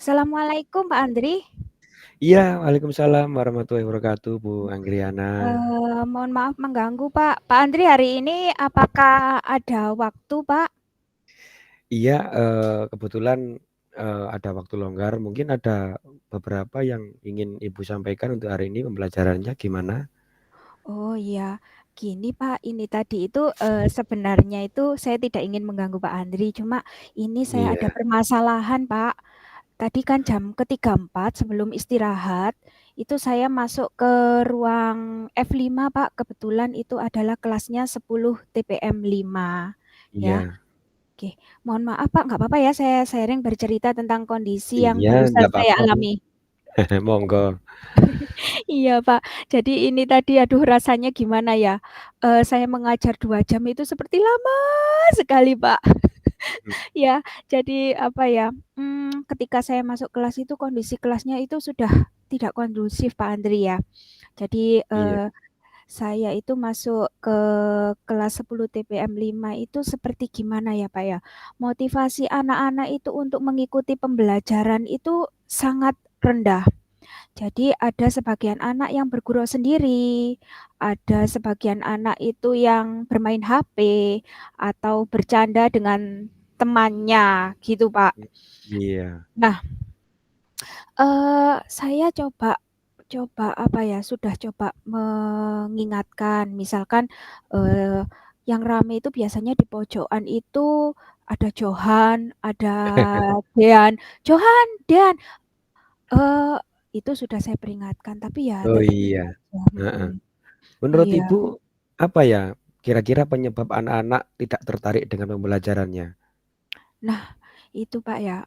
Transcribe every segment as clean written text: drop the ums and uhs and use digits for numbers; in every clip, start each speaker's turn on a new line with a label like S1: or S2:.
S1: Assalamualaikum Pak Andri.
S2: Iya, waalaikumsalam warahmatullahi wabarakatuh, Bu Anggriana.
S1: Mohon maaf mengganggu Pak. Pak Andri hari ini apakah ada waktu Pak?
S2: Iya, kebetulan ada waktu longgar. Mungkin ada beberapa yang ingin Ibu sampaikan untuk hari ini pembelajarannya gimana?
S1: Oh iya, gini Pak, ini tadi itu sebenarnya itu saya tidak ingin mengganggu Pak Andri, cuma ini saya ada
S2: Iya,
S1: permasalahan Pak. Tadi kan jam ke 3:04 sebelum istirahat, itu saya masuk ke ruang F5 Pak, kebetulan itu adalah kelasnya 10 TPM 5 ya.
S2: iya,
S1: Oke, mohon maaf Pak, nggak apa-apa ya saya sharing bercerita tentang kondisi yang
S2: iya,
S1: barusan
S2: nggak
S1: saya
S2: apa-apa, Bu.
S1: alami.
S2: Monggo.
S1: Iya Pak, jadi ini tadi aduh rasanya gimana ya, saya mengajar 2 jam itu seperti lama sekali Pak.
S2: Hmm,
S1: Ya, jadi apa ya, ketika saya masuk kelas itu kondisi kelasnya itu sudah tidak kondusif Pak Andri ya. Jadi,
S2: Iya,
S1: saya itu masuk ke kelas 10 TPM 5 itu seperti gimana ya, Pak, ya, motivasi anak-anak itu untuk mengikuti pembelajaran itu sangat rendah. Jadi ada sebagian anak yang bergurau sendiri, ada sebagian anak itu yang bermain HP atau bercanda dengan temannya gitu, Pak.
S2: iya,
S1: Nah, saya coba coba apa ya, sudah coba mengingatkan, misalkan, eee, yang rame itu biasanya di pojokan itu ada Johan, ada Dean, "Johan, Dean!" eee, itu sudah saya peringatkan, tapi ya
S2: oh
S1: tetap
S2: iya,
S1: aja
S2: heeh.
S1: mhm,
S2: Menurut
S1: iya.
S2: Ibu, apa ya kira-kira penyebab anak-anak tidak tertarik dengan pembelajarannya?
S1: Nah, itu Pak ya,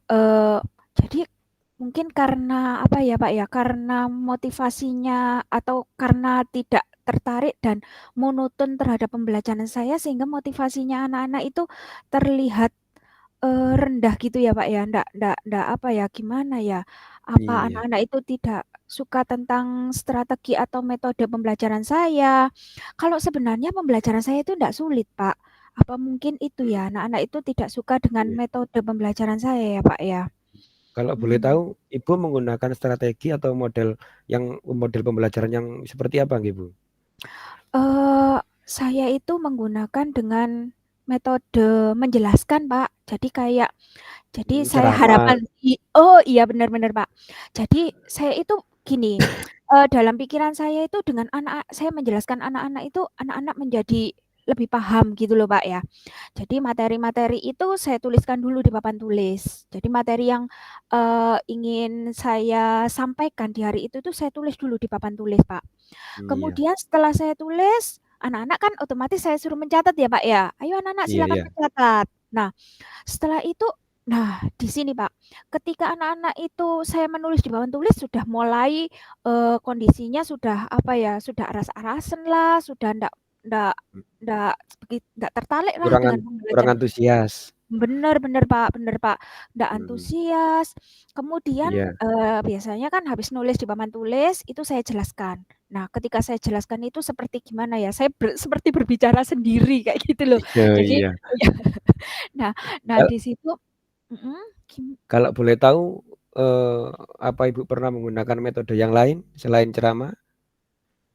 S1: jadi mungkin karena apa ya Pak ya, karena motivasinya atau karena tidak tertarik dan monoton terhadap pembelajaran saya sehingga motivasinya anak-anak itu terlihat, rendah gitu ya Pak ya, ndak apa ya, gimana ya, apa
S2: Iya,
S1: anak-anak itu tidak suka tentang strategi atau metode pembelajaran saya. Kalau sebenarnya pembelajaran saya itu ndak sulit Pak. Apa mungkin itu
S2: mhm,
S1: ya, anak-anak itu tidak suka dengan
S2: iya.
S1: metode pembelajaran saya ya, Pak, ya?
S2: Kalau boleh
S1: Mmm,
S2: tahu, Ibu menggunakan strategi atau model pembelajaran yang seperti apa nggih, Bu?
S1: saya itu menggunakan dengan metode menjelaskan, Pak. Jadi saya
S2: Ceramah.
S1: harapan oh iya, benar benar, Pak. Jadi saya itu gini, dalam pikiran saya itu dengan saya menjelaskan anak-anak itu, anak-anak menjadi lebih paham gitu loh, Pak, ya. Jadi materi-materi itu saya tuliskan dulu di papan tulis. Jadi materi yang, ingin saya sampaikan di hari itu tuh saya tulis dulu di papan tulis, Pak.
S2: Iya,
S1: Kemudian setelah saya tulis, anak-anak kan otomatis saya suruh mencatat ya, Pak, ya. "Ayo anak-anak
S2: iya,
S1: silakan
S2: iya,
S1: mencatat." Nah, setelah itu nah di sini, Pak, ketika anak-anak itu saya menulis di papan tulis sudah mulai, kondisinya sudah apa ya, sudah aras-arasen lah, sudah ndak
S2: mmm,
S1: ndak ndak tertarik lah
S2: kurang an
S1: dengan
S2: kurang
S1: pembelajaran.
S2: antusias.
S1: Bener bener, Pak, nggak
S2: Mhm,
S1: antusias. Kemudian,
S2: iya,
S1: biasanya kan habis nulis di papan tulis, itu saya jelaskan. Nah, ketika saya jelaskan itu seperti gimana ya, saya seperti berbicara sendiri kayak gitu loh.
S2: iya,
S1: Jadi
S2: iya.
S1: iya, nah nah
S2: Kal
S1: di situ mhm,
S2: kalau boleh tahu, eee, apa Ibu pernah menggunakan metode yang lain selain ceramah?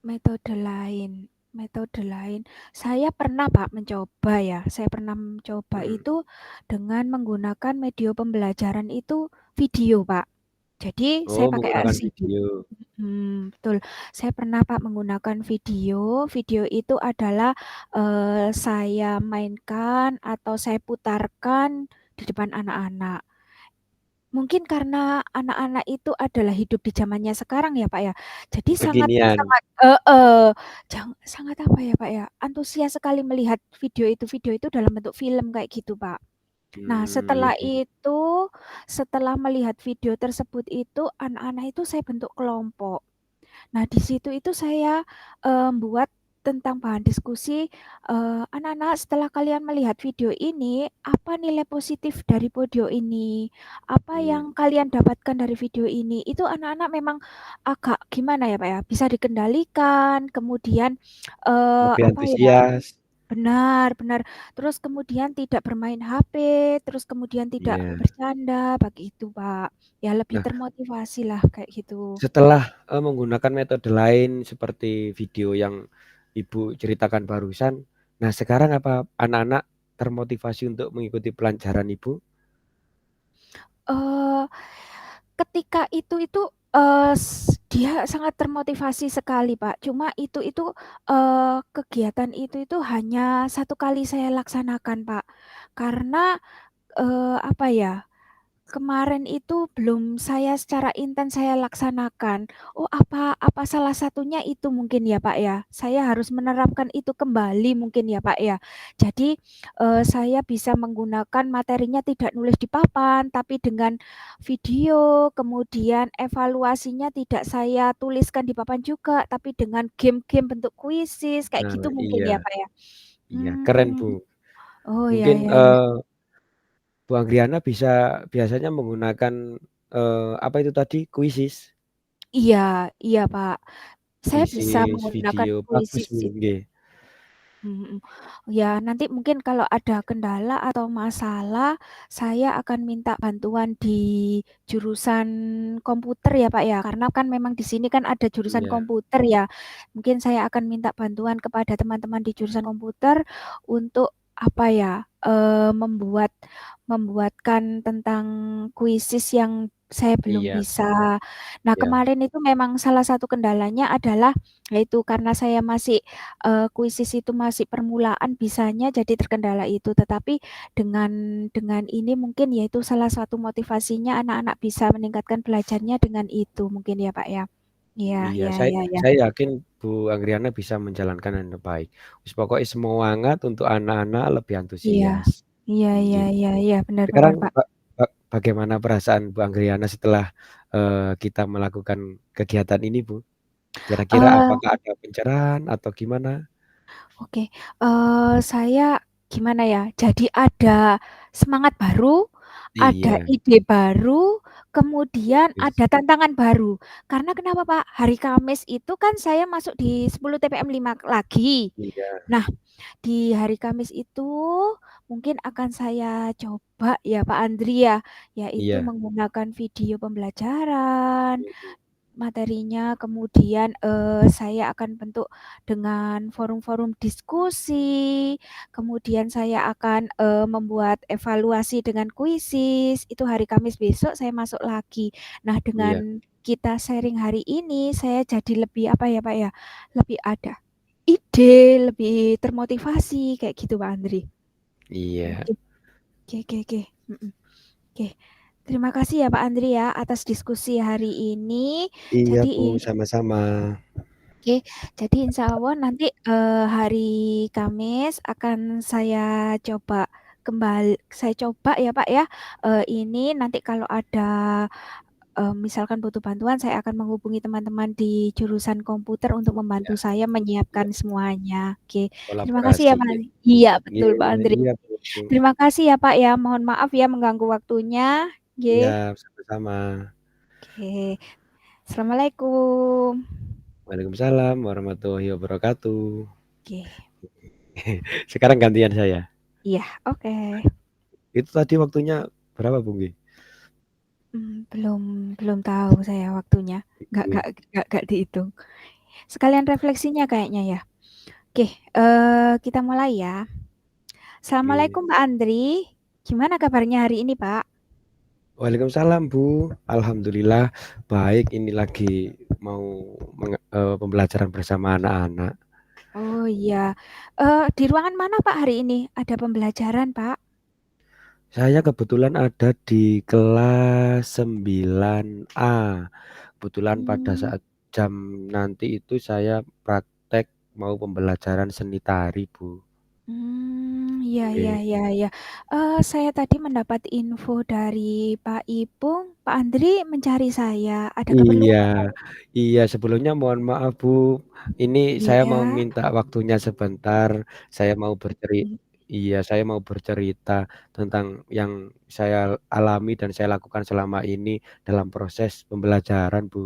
S1: metode lain metode lain, saya pernah Pak mencoba ya, saya pernah mencoba
S2: Mhm.
S1: itu dengan menggunakan media pembelajaran itu video, Pak. Jadi saya
S2: Oh,
S1: pakai
S2: menggunakan
S1: LCD.
S2: video.
S1: Betul. Saya pernah Pak menggunakan video. Video itu adalah, saya mainkan atau saya putarkan di depan anak-anak. Mungkin karena anak-anak itu adalah hidup di zamannya sekarang ya, Pak, ya. Jadi sangat
S2: Kekinian.
S1: sangat heeh, sangat apa ya, Pak, ya, antusias sekali melihat video itu dalam bentuk film kayak gitu, Pak. Nah,
S2: Iya,
S1: setelah
S2: iya.
S1: itu, setelah melihat video tersebut itu, anak-anak itu saya bentuk kelompok. Nah, di situ itu saya, buat tentang bahan diskusi, "Anak-anak setelah kalian melihat video ini, apa nilai positif dari video ini? Apa
S2: Mmm,
S1: yang kalian dapatkan dari video ini?" Itu anak-anak memang agak gimana ya, Pak, ya, bisa dikendalikan, kemudian,
S2: lebih
S1: apa ya
S2: antusias.
S1: benar benar. Terus kemudian tidak bermain HP, terus kemudian tidak
S2: Iya.
S1: bercanda, begitu, Pak. Ya lebih
S2: Nah,
S1: termotivasi lah kayak gitu.
S2: setelah, menggunakan metode lain seperti video yang Ibu ceritakan barusan, nah sekarang apa anak-anak termotivasi untuk mengikuti pelajaran Ibu?
S1: Eee, ketika itu, dia sangat termotivasi sekali, Pak. Cuma kegiatan itu hanya satu kali saya laksanakan, Pak. Karena, apa ya, kemarin itu belum saya secara intens saya laksanakan. Oh, apa salah satunya itu mungkin ya, Pak, ya? Saya harus menerapkan itu kembali mungkin ya, Pak, ya? Jadi, saya bisa menggunakan materinya tidak nulis di papan, tapi dengan video, kemudian evaluasinya tidak saya tuliskan di papan juga, tapi dengan game-game bentuk kuisis, kayak
S2: Nah,
S1: gitu mungkin
S2: iya
S1: ya, Pak, ya?
S2: iya, keren Bu.
S1: Mmm, oh, ya
S2: Mungkin,
S1: ya ya.
S2: Bu Anggriana biasanya menggunakan, apa itu tadi, Quizzes?
S1: Iya iya, Pak. Saya bisa
S2: Quizzes,
S1: menggunakan
S2: video, bagus
S1: puisis
S2: Bu,
S1: itu.
S2: nggih.
S1: Mhm. Ya, nanti mungkin kalau ada kendala atau masalah, saya akan minta bantuan di jurusan komputer ya, Pak, ya. Karena kan memang di sini kan ada jurusan
S2: Iya
S1: komputer ya. Mungkin saya akan minta bantuan kepada teman-teman di jurusan komputer untuk apa ya, membuatkan tentang kuisis yang saya belum
S2: iya
S1: bisa. Nah,
S2: iya
S1: kemarin itu memang salah satu kendalanya adalah yaitu karena saya masih kuisis itu masih permulaan bisanya jadi terkendala itu, tetapi dengan ini mungkin yaitu salah satu motivasinya anak-anak bisa meningkatkan belajarnya dengan itu mungkin ya, Pak, ya? Iya
S2: iya,
S1: iya
S2: saya
S1: iya iya.
S2: saya yakin Bu Anggriana bisa menjalankan dengan baik. Wis pokoke semangat untuk anak-anak lebih
S1: Iya.
S2: antusias.
S1: Iya iya
S2: Nggih.
S1: iya iya, benar benar,
S2: Sekarang
S1: Pak.
S2: bagaimana perasaan Bu Anggriana setelah, kita melakukan kegiatan ini, Bu? Kira-kira
S1: Eee,
S2: apakah ada pencerahan atau gimana?
S1: oke, saya gimana ya, jadi ada semangat baru, ada
S2: Iya,
S1: ide baru, kemudian
S2: bagus.
S1: ada tantangan baru. Karena kenapa, Pak? Hari Kamis itu kan saya masuk di 10 TPM 5 lagi.
S2: Iya
S1: Nah, di hari Kamis itu mungkin akan saya coba ya, Pak Andri ya, yaitu
S2: iya,
S1: menggunakan video pembelajaran,
S2: mhm,
S1: materinya, kemudian, saya akan bentuk dengan forum-forum diskusi, kemudian saya akan, membuat evaluasi dengan kuisis, itu hari Kamis besok saya masuk lagi. Nah,
S2: iya
S1: dengan kita sharing hari ini, saya jadi lebih, apa ya, Pak, ya, lebih ada ide, lebih termotivasi, kayak gitu, Pak Andri.
S2: iya
S1: Oke oke, mhm, oke. Terima kasih ya Pak Andri ya atas diskusi hari ini.
S2: iya,
S1: Jadi
S2: Bu, sama-sama.
S1: oke, jadi insya Allah nanti, hari Kamis akan saya coba ya Pak ya, ini nanti kalau ada, misalkan butuh bantuan saya akan menghubungi teman-teman di jurusan komputer untuk membantu
S2: Iya
S1: saya
S2: iya,
S1: menyiapkan semuanya. Oke, terima kasih
S2: kolaborasi,
S1: ya Pak
S2: nggih.
S1: Andri. Iya
S2: Iya
S1: betul Pak Andri.
S2: iya, Bu.
S1: Terima kasih ya Pak ya, mohon maaf ya mengganggu waktunya.
S2: Iya,
S1: Nggih.
S2: sama-sama.
S1: Oke, assalamualaikum.
S2: Waalaikumsalam warahmatullahi wabarakatuh.
S1: Oke,
S2: Sekarang gantian saya.
S1: iya, oke.
S2: Itu tadi waktunya berapa, Bu, nggih?
S1: Belum belum tahu saya waktunya, nggak
S2: Nggih,
S1: nggak nggak dihitung. Sekalian refleksinya kayaknya ya. Oke, kita mulai ya.
S2: nggih.
S1: Assalamualaikum Pak Andri, gimana kabarnya hari ini Pak?
S2: Waalaikumsalam, Bu. Alhamdulillah baik, ini lagi mau pembelajaran bersama anak-anak.
S1: Oh iya, di ruangan mana Pak hari ini? Ada pembelajaran Pak?
S2: Saya kebetulan ada di kelas 9A. Kebetulan pada
S1: Mmm.
S2: saat jam nanti itu saya praktek mau pembelajaran seni tari, Bu.
S1: Iya iya
S2: Oke.
S1: iya iya. Saya tadi mendapat info dari Pak Ipung, Pak Andri mencari saya, ada
S2: Iya
S1: keperluan apa?
S2: iya, sebelumnya mohon maaf, Bu, ini saya mau
S1: Iya.
S2: minta waktunya sebentar, saya mau
S1: Mhm.
S2: iya, saya mau bercerita tentang yang saya alami dan saya lakukan selama ini dalam proses pembelajaran, Bu.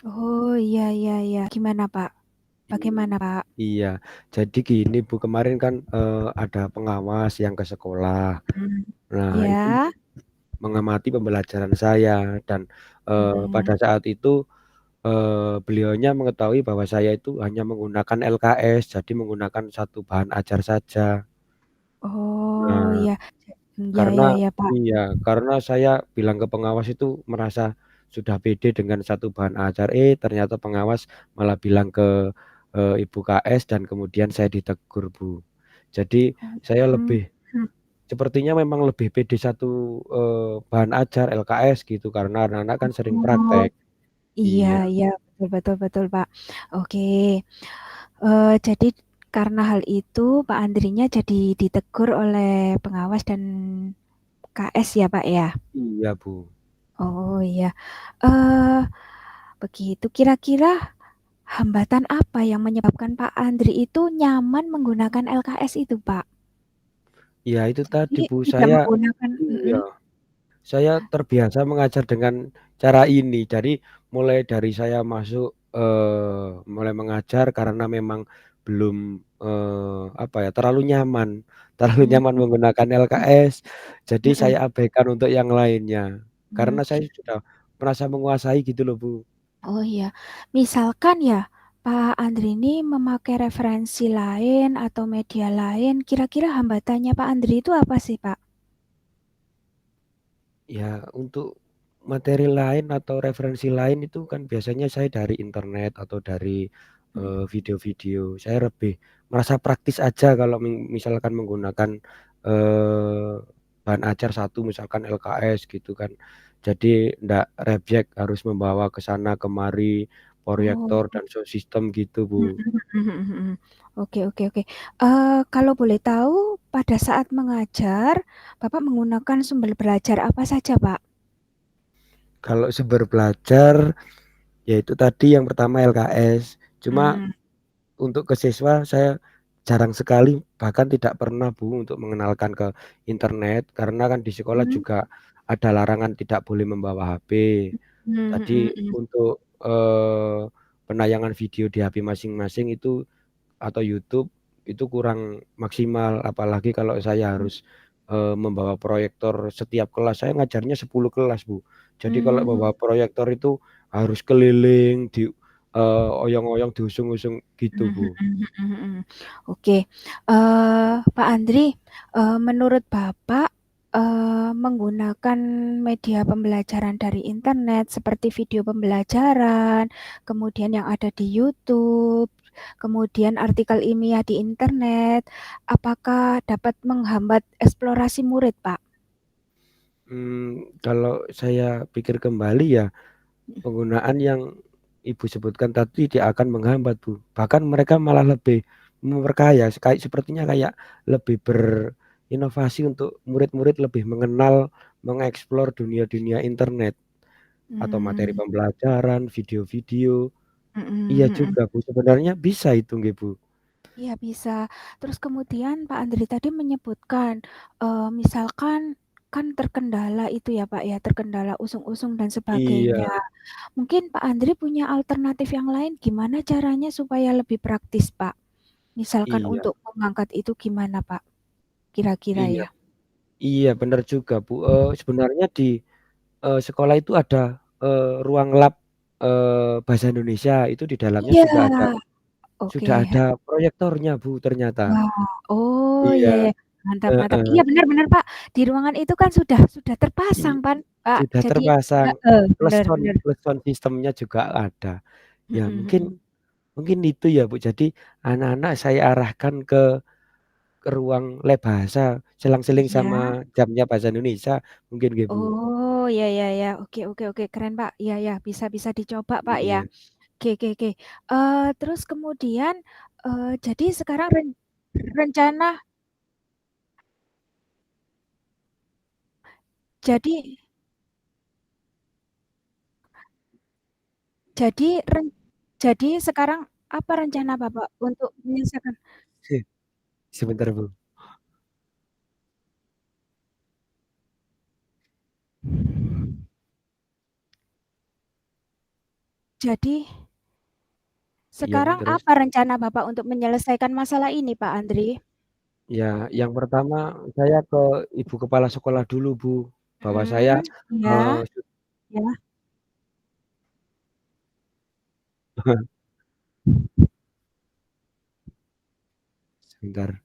S1: Oh, iya iya iya. Gimana, Pak? Bagaimana, Pak?
S2: Iya, jadi gini Bu, kemarin kan ada pengawas yang ke sekolah.
S1: Mhm.
S2: Nah, itu
S1: Iya?
S2: mengamati pembelajaran saya dan pada
S1: Mhm.
S2: saat itu beliaunya mengetahui bahwa saya itu hanya menggunakan LKS, jadi menggunakan satu bahan ajar saja.
S1: Oh,
S2: Nah,
S1: iya. Iya
S2: karena
S1: iya iya, Pak.
S2: iya, karena saya bilang ke pengawas itu merasa sudah pede dengan satu bahan ajar, ternyata pengawas malah bilang ke Ibu KS dan kemudian saya ditegur, Bu. Jadi
S1: Oh,
S2: saya
S1: mhm.
S2: lebih sepertinya memang lebih pede satu bahan ajar LKS gitu karena anak-anak kan sering
S1: Oh,
S2: praktek.
S1: iya
S2: Iya,
S1: iya, betul betul betul, Pak. Oke, jadi karena hal itu Pak Andrinya jadi ditegur oleh pengawas dan KS ya, Pak, ya?
S2: iya, Bu.
S1: Oh, iya. Eee, begitu. Kira-kira hambatan apa yang menyebabkan Pak Andri itu nyaman menggunakan LKS itu, Pak?
S2: Ya itu tadi,
S1: Jadi
S2: Bu,
S1: tidak
S2: saya
S1: menggunakan
S2: iya. Saya terbiasa mengajar dengan cara ini. Jadi mulai dari saya masuk mulai mengajar karena memang belum apa ya, terlalu nyaman, terlalu
S1: mhm
S2: nyaman menggunakan
S1: mhm
S2: LKS. Jadi saya
S1: mhm
S2: abaikan untuk yang lainnya.
S1: mhm.
S2: Karena saya sudah merasa menguasai gitu loh, Bu.
S1: Oh iya, misalkan ya, Pak Andri ini memakai referensi lain atau media lain, kira-kira hambatannya Pak Andri itu apa sih, Pak?
S2: Ya, untuk materi lain atau referensi lain itu kan biasanya saya dari internet atau dari
S1: Mhm.
S2: video-video. Saya lebih merasa praktis aja kalau misalkan menggunakan eh, bahan ajar satu, misalkan LKS gitu kan. Jadi ndak reject harus membawa ke sana kemari
S1: Oh,
S2: proyektor dan sound system gitu, Bu.
S1: mhm mhm mhm. Oke oke oke. Kalau boleh tahu pada saat mengajar, Bapak menggunakan sumber belajar apa saja, Pak?
S2: Kalau sumber belajar yaitu tadi yang pertama LKS. Cuma
S1: Mmm,
S2: untuk ke siswa saya jarang sekali bahkan tidak pernah Bu untuk mengenalkan ke internet karena kan di sekolah
S1: mhm,
S2: juga ada larangan tidak boleh membawa HP.
S1: mhm
S2: Tadi
S1: mhm mhm.
S2: untuk penayangan video di HP masing-masing itu atau YouTube itu kurang maksimal apalagi kalau saya harus membawa proyektor setiap kelas. Saya ngajarnya 10 kelas, Bu. Jadi kalau
S1: Mmm,
S2: bawa proyektor itu harus keliling di oyong-oyong diusung-usung gitu,
S1: mhm
S2: Bu.
S1: mhm mhm mhm. Oke, Pak Andri, menurut Bapak, menggunakan media pembelajaran dari internet seperti video pembelajaran, kemudian yang ada di YouTube, kemudian artikel ilmiah di internet, apakah dapat menghambat eksplorasi murid, Pak?
S2: Kalau saya pikir kembali ya, penggunaan yang Ibu sebutkan tadi tidak akan menghambat, Bu. Bahkan mereka malah lebih memperkaya, sepertinya kayak lebih berinovasi untuk murid-murid lebih mengenal, mengeksplor dunia-dunia internet atau materi
S1: Mmm,
S2: pembelajaran, video-video.
S1: mhm
S2: Iya
S1: mhm.
S2: juga, Bu, sebenarnya bisa itu nggih, Bu.
S1: Iya bisa. Terus kemudian Pak Andri tadi menyebutkan, misalkan kan terkendala itu ya Pak ya, terkendala usung-usung dan sebagainya.
S2: Iya,
S1: Mungkin Pak Andri punya alternatif yang lain gimana caranya supaya lebih praktis Pak? Misalkan
S2: iya,
S1: untuk mengangkat itu gimana Pak, kira-kira
S2: iya,
S1: ya?
S2: iya benar juga, Bu. Sebenarnya di sekolah itu ada ruang lab bahasa Indonesia, itu di dalamnya
S1: Iya, oke.
S2: sudah ada proyektornya, Bu, ternyata.
S1: Wah, oh
S2: Iya,
S1: iya ya, mantap mantap.
S2: heeh,
S1: Iya benar benar Pak, di ruangan itu kan sudah
S2: i
S1: terpasang kan Pak,
S2: sudah
S1: jadi
S2: terpasang,
S1: heeh,
S2: plus
S1: bener
S2: sound
S1: bener.
S2: plus sound system-nya juga ada. Ya
S1: Mhm
S2: mungkin
S1: mhm.
S2: mungkin itu ya, Bu, jadi anak-anak saya arahkan ke ruang lab bahasa, selang-seling sama
S1: Iya.
S2: jamnya bahasa Indonesia, mungkin nggih, Bu.
S1: Oh, ya ya ya, oke oke oke, keren, Pak. Iya ya, bisa bisa dicoba, Pak, ya.
S2: Iya,
S1: Oke oke oke. Terus kemudian, jadi sekarang rencana jadi jadi jadi sekarang apa rencana Bapak untuk menyelesaikan
S2: sebentar, Bu.
S1: jadi
S2: Iya,
S1: Sekarang
S2: terus?
S1: apa rencana Bapak untuk menyelesaikan masalah ini, Pak Andri?
S2: Ya, yang pertama saya ke ibu kepala sekolah dulu, Bu, bahwa saya,
S1: Mhm, iya,
S2: eee,
S1: iya.
S2: sebentar,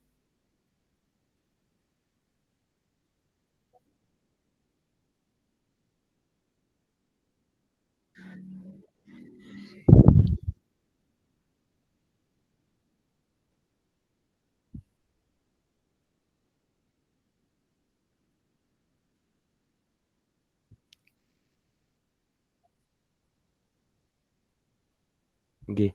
S2: nggih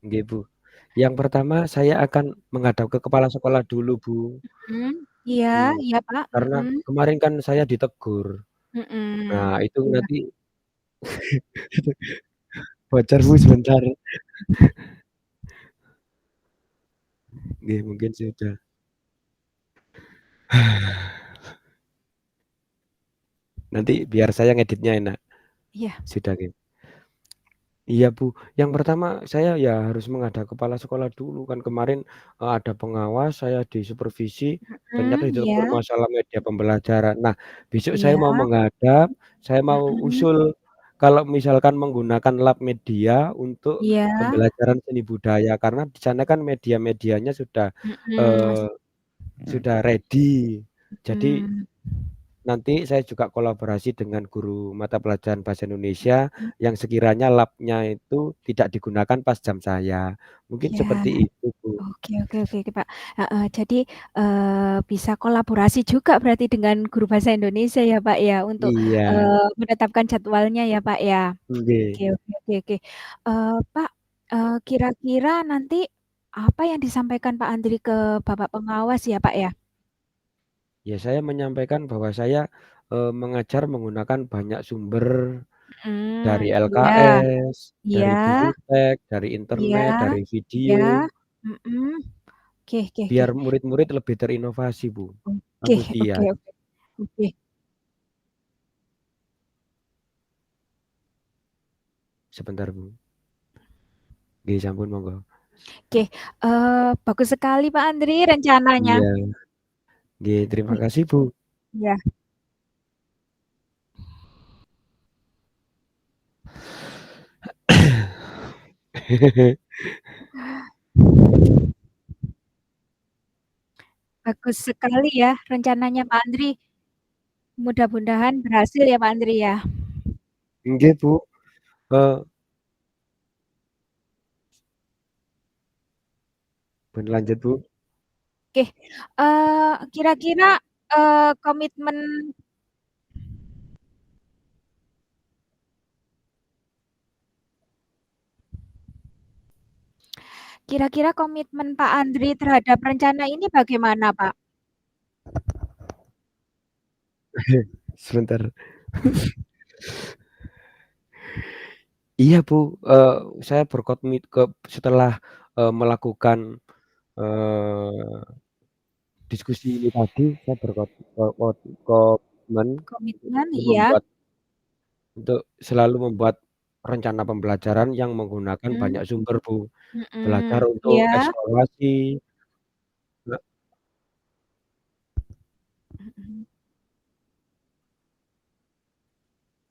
S2: nggih, Bu. Yang pertama saya akan menghadap ke kepala sekolah dulu, Bu,
S1: Mhm, iya iya, Pak,
S2: karena
S1: mhm,
S2: kemarin kan saya ditegur.
S1: mhm,
S2: Nah, itu
S1: iya.
S2: nanti bocor, Bu, sebentar. Nggih, mungkin sudah. Nanti biar saya ngeditnya enak.
S1: Iya,
S2: Sudah, nggih. Iya, Bu. Yang pertama saya ya harus menghadap kepala sekolah dulu kan kemarin, ada pengawas, saya disupervisi, ternyata
S1: mhm,
S2: ditegur
S1: iya
S2: masalah media pembelajaran. Nah, besok saya
S1: iya,
S2: mau menghadap, saya mau
S1: mhm,
S2: usul kalau misalkan menggunakan lab media untuk
S1: iya,
S2: pembelajaran seni budaya, karena di sana kan media-medianya
S1: mhm,
S2: eee, sudah ready. Jadi
S1: mhm,
S2: nanti saya juga kolaborasi dengan guru mata pelajaran bahasa Indonesia yang sekiranya lab-nya itu tidak digunakan pas jam saya. Mungkin
S1: iya.
S2: seperti itu, Bu.
S1: Oke oke oke, Pak. Heeh, jadi, bisa kolaborasi juga berarti dengan guru bahasa Indonesia ya, Pak, ya, untuk,
S2: Iya,
S1: menetapkan jadwalnya ya, Pak, ya? Oke
S2: nggih.
S1: oke oke oke. Pak, kira-kira nanti apa yang disampaikan Pak Andri ke Bapak pengawas ya, Pak, ya?
S2: Ya saya menyampaikan bahwa saya, mengajar menggunakan banyak sumber dari
S1: Iya
S2: LKS,
S1: iya
S2: dari buku teks, dari
S1: iya
S2: internet, dari
S1: iya,
S2: video,
S1: mhm. Oke oke oke.
S2: biar murid-murid lebih terinovasi, Bu.
S1: Oke oke
S2: Antusias.
S1: oke. Oke
S2: Sebentar, Bu. Nggih, sampun monggo.
S1: oke, bagus sekali Pak Andri rencananya.
S2: Iya, nggih, terima
S1: Oke,
S2: kasih, Bu.
S1: iya. Bagus sekali ya rencananya Pak Andri. Mudah-mudahan berhasil ya Pak Andri ya.
S2: Nggih, Bu. Eee, Pun lanjut, Bu.
S1: Oke, kira-kira, komitmen kira-kira komitmen Pak Andri terhadap rencana ini bagaimana, Pak?
S2: Sebentar. Iya, Bu, saya setelah, melakukan, eee, diskusi ini tadi, saya komitmen untuk
S1: Komitmen
S2: selalu
S1: iya,
S2: membuat rencana pembelajaran yang menggunakan
S1: mhm
S2: banyak sumber, Bu. Belajar
S1: mhm,
S2: untuk
S1: iya,
S2: eksplorasi, e
S1: mhm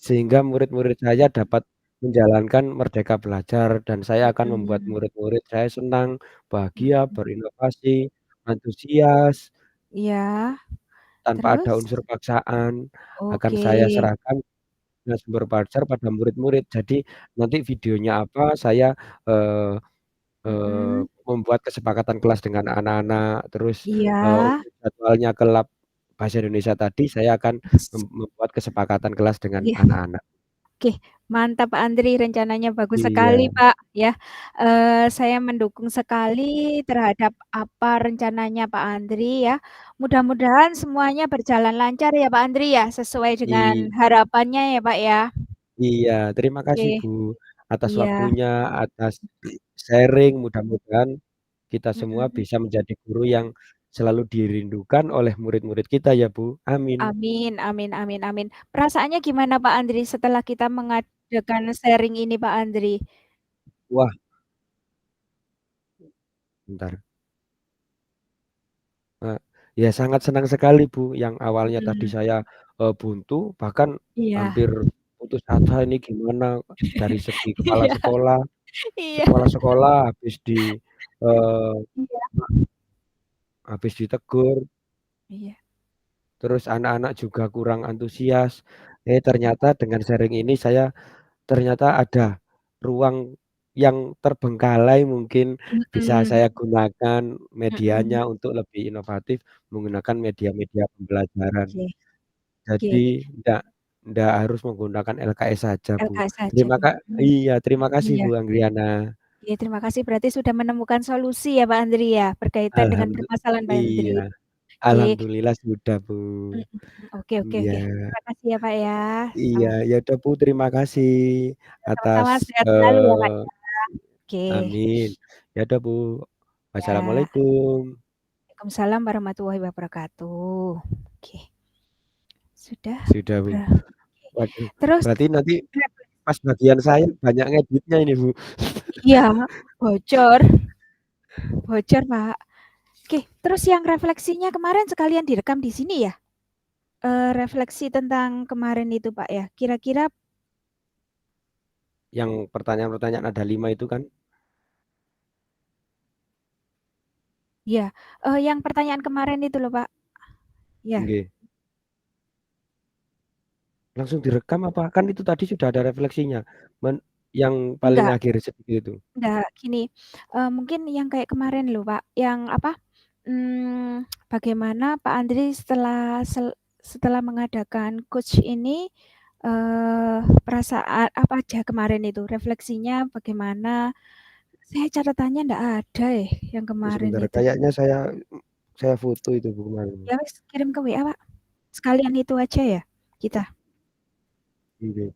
S2: sehingga murid-murid saya dapat menjalankan merdeka belajar dan saya akan membuat
S1: mhm
S2: murid-murid saya senang, bahagia,
S1: mhm,
S2: berinovasi, antusias.
S1: iya,
S2: Tanpa ada
S1: terus?
S2: unsur paksaan, akan
S1: Oke,
S2: saya serahkan sumber belajar pada murid-murid. Jadi nanti videonya apa, saya, eee eee,
S1: mhm,
S2: membuat kesepakatan kelas dengan anak-anak, terus,
S1: iya,
S2: untuk jadwalnya ke lab bahasa Indonesia tadi, saya akan membuat kesepakatan kelas dengan
S1: iya.
S2: anak-anak.
S1: Oke, mantap Pak Andri, rencananya bagus sekali
S2: Iya
S1: Pak, ya. Saya mendukung sekali terhadap apa rencananya Pak Andri ya. Mudah-mudahan semuanya berjalan lancar ya Pak Andri ya, sesuai dengan
S2: i
S1: harapannya ya Pak ya.
S2: iya, terima kasih,
S1: Oke,
S2: Bu, atas
S1: iya,
S2: waktunya, atas sharing, mudah-mudahan kita semua
S1: mhm,
S2: bisa menjadi guru yang selalu dirindukan oleh murid-murid kita ya Bu. Amin.
S1: Amin, amin, amin, amin. Perasaannya gimana Pak Andri setelah kita mengadakan sharing ini Pak Andri?
S2: Wah, bentar. Ya sangat senang sekali Bu, yang awalnya tadi
S1: Mhm.
S2: saya, buntu, bahkan
S1: Iya.
S2: hampir putus asa ini gimana dari segi kepala
S1: Iya.
S2: sekolah,
S1: Iya.
S2: sekolah-sekolah eee,
S1: Iya.
S2: habis ditegur,
S1: Iya.
S2: terus anak-anak juga kurang antusias. Ternyata dengan sharing ini saya ternyata ada ruang yang terbengkalai mungkin bisa
S1: Mhm.
S2: saya gunakan
S1: Mhm.
S2: medianya untuk lebih inovatif menggunakan media-media pembelajaran.
S1: Oke, oke.
S2: Jadi ndak harus menggunakan LKS saja, Bu.
S1: LKS saja.
S2: Iya, terima kasih
S1: Iya.
S2: Bu Anggriana.
S1: Iya, terima kasih berarti sudah menemukan solusi ya Pak Andri ya, berkaitan dengan
S2: Alhamdu
S1: permasalahan Pak Andri.
S2: iya,
S1: Oke,
S2: alhamdulillah sudah, Bu.
S1: mhm, oke, oke,
S2: Iya,
S1: oke. Terima kasih ya Pak ya.
S2: iya,
S1: Sama
S2: ya udah Bu, terima kasih atas,
S1: sama-sama sehat selalu ya Pak
S2: eee
S1: ya. Oke,
S2: amin. Ya udah Bu,
S1: ya.
S2: wassalamualaikum.
S1: Waalaikumsalam warahmatullahi wabarakatuh. Oke, sudah
S2: Sudah Bu.
S1: ber
S2: Waduh,
S1: terus
S2: berarti nanti pas bagian saya banyak ngeditnya ini Bu.
S1: iya, bocor, bocor Pak. Oke, terus yang refleksinya kemarin sekalian direkam di sini ya? Refleksi tentang kemarin itu Pak ya, kira-kira
S2: Yang pertanyaan-pertanyaan ada 5 itu kan?
S1: ya, yang pertanyaan kemarin itu loh Pak. Ya,
S2: Nggih. Langsung direkam apa? Kan itu tadi sudah ada refleksinya. Men yang paling
S1: enggak
S2: akhir sedikit itu.
S1: enggak, gini, mungkin yang kayak kemarin loh Pak, yang apa, bagaimana Pak Andri setelah mengadakan coach ini, perasaan apa aja kemarin itu, refleksinya bagaimana? Saya catatannya ndak ada yang kemarin
S2: Sebentar,
S1: itu.
S2: kayaknya saya foto itu Bu kemarin.
S1: Ya wes kirim ke WA Pak, sekalian itu aja ya, kita.
S2: Nggih.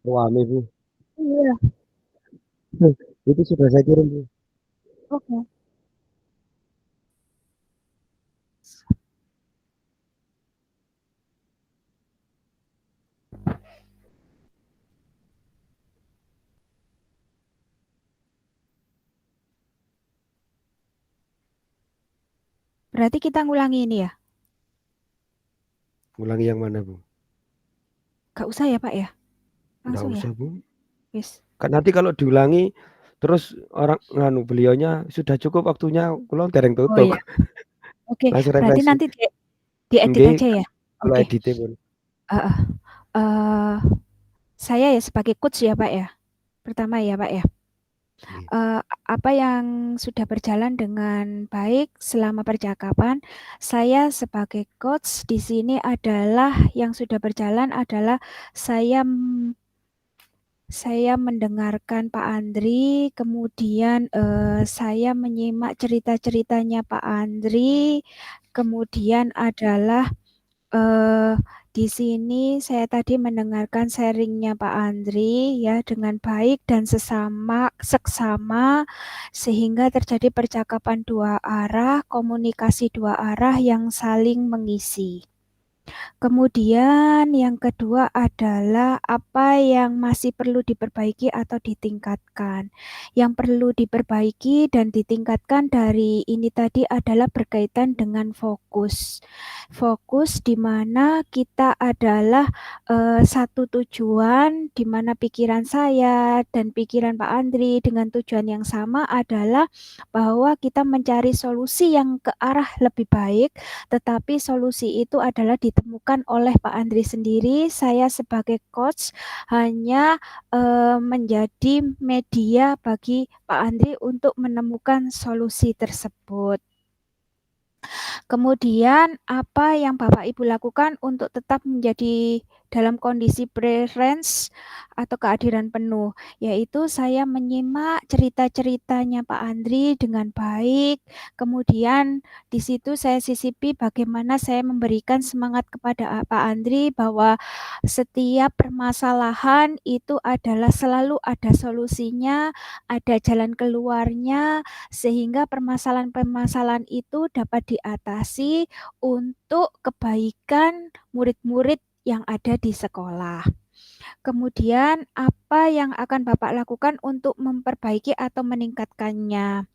S2: Rame Bu.
S1: Iya,
S2: Itu sudah saya kirim Bu.
S1: oke. Berarti kita ngulangi ini ya?
S2: Ulangi yang mana Bu?
S1: Gak usah ya Pak ya?
S2: Nggak
S1: Langsung ya?
S2: usah Bu.
S1: Wis.
S2: Kan nanti kalau diulangi terus orang nganu beliaunya sudah cukup waktunya, kula dereng
S1: Oh
S2: tutuk.
S1: iya, oke.
S2: Langsung
S1: Berarti
S2: refleksi.
S1: nanti diedit
S2: Nggih,
S1: aja ya?
S2: kalau
S1: Oke,
S2: editnya pun.
S1: heeh. Eee, saya ya sebagai coach ya Pak ya, pertama ya Pak ya,
S2: Nggih.
S1: apa yang sudah berjalan dengan baik selama percakapan, saya sebagai coach di sini adalah yang sudah berjalan adalah saya saya mendengarkan Pak Andri, kemudian, saya menyimak cerita-ceritanya Pak Andri, kemudian adalah, eee, di sini saya tadi mendengarkan sharing-nya Pak Andri ya dengan baik dan seksama, sehingga terjadi percakapan dua arah, komunikasi dua arah yang saling mengisi. Kemudian yang kedua adalah apa yang masih perlu diperbaiki atau ditingkatkan. Yang perlu diperbaiki dan ditingkatkan dari ini tadi adalah berkaitan dengan fokus. Fokus di mana kita adalah satu tujuan, di mana pikiran saya dan pikiran Pak Andri dengan tujuan yang sama adalah bahwa kita mencari solusi yang ke arah lebih baik, tetapi solusi itu adalah ditemukan oleh Pak Andri sendiri. Saya sebagai coach hanya menjadi media bagi Pak Andri untuk menemukan solusi tersebut. Kemudian apa yang Bapak Ibu lakukan untuk tetap menjadi dalam kondisi preference atau kehadiran penuh, yaitu saya menyimak cerita-ceritanya Pak Andri dengan baik, kemudian di situ saya sisipi bagaimana saya memberikan semangat kepada Pak Andri bahwa setiap permasalahan itu adalah selalu ada solusinya, ada jalan keluarnya, sehingga permasalahan-permasalahan itu dapat diatasi untuk kebaikan murid-murid yang ada di sekolah. Kemudian, apa yang akan Bapak lakukan untuk memperbaiki atau meningkatkannya?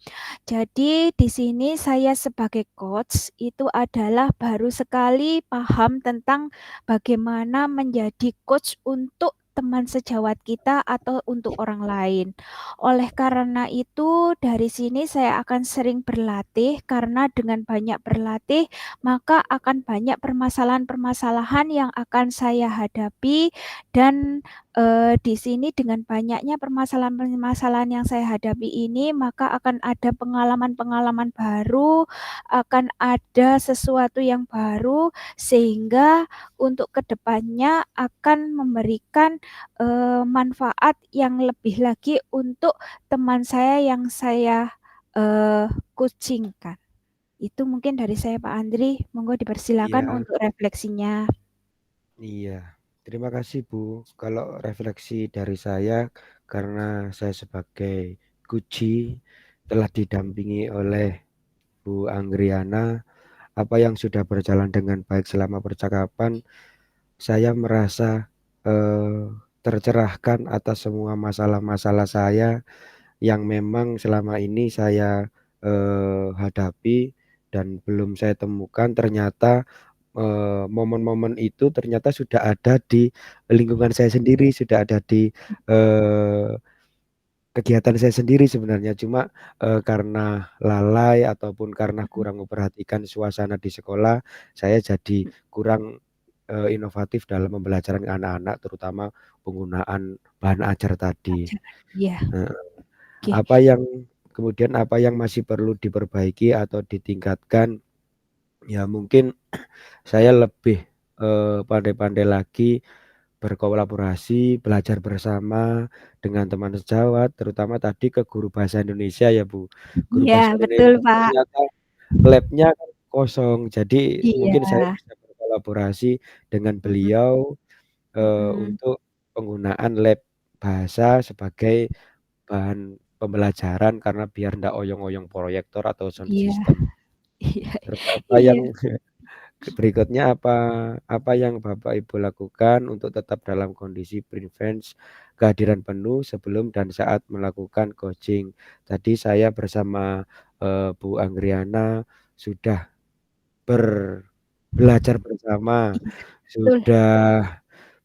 S1: Jadi di sini saya sebagai coach itu adalah baru sekali paham tentang bagaimana menjadi coach untuk teman sejawat kita atau untuk orang lain. Oleh karena itu, dari sini saya akan sering berlatih karena dengan banyak berlatih, maka akan banyak permasalahan-permasalahan yang akan saya hadapi dan di sini dengan banyaknya permasalahan-permasalahan yang saya hadapi ini, maka akan ada pengalaman-pengalaman baru, akan ada sesuatu yang baru, sehingga untuk kedepannya akan memberikan manfaat yang lebih lagi untuk teman saya yang saya coaching-kan. Itu mungkin dari saya Pak Andri, monggo dipersilakan
S2: Iya.
S1: untuk refleksinya.
S2: Iya, terima kasih Bu. Kalau refleksi dari saya, karena saya sebagai Guci telah didampingi oleh Bu Anggriana, apa yang sudah berjalan dengan baik selama percakapan, saya merasa tercerahkan atas semua masalah-masalah saya yang memang selama ini saya hadapi dan belum saya temukan. Ternyata momen-momen itu ternyata sudah ada di lingkungan saya sendiri, sudah ada di kegiatan saya sendiri sebenarnya. Cuma karena lalai ataupun karena kurang memperhatikan suasana di sekolah, saya jadi kurang inovatif dalam pembelajaran anak-anak, terutama penggunaan bahan ajar tadi.
S1: Iya,
S2: Heeh.
S1: oke.
S2: Apa yang masih perlu diperbaiki atau ditingkatkan, ya mungkin saya lebih pandai-pandai lagi berkolaborasi, belajar bersama dengan teman sejawat, terutama tadi ke guru bahasa Indonesia ya Bu. Guru
S1: Iya,
S2: bahasa
S1: betul
S2: Indonesia
S1: Pak.
S2: ternyata lab-nya kan kosong, jadi
S1: Iya,
S2: mungkin saya bisa berkolaborasi dengan
S1: mhm
S2: beliau
S1: mhm.
S2: untuk penggunaan lab bahasa sebagai bahan pembelajaran karena biar ndak oyong-oyong proyektor atau sound
S1: Iya
S2: system.
S1: iya
S2: Terus
S1: iya.
S2: berikutnya apa yang Bapak Ibu lakukan untuk tetap dalam kondisi prevent kehadiran penuh sebelum dan saat melakukan coaching. Tadi saya bersama Bu Anggriana sudah belajar bersama,
S1: Iya, betul.
S2: sudah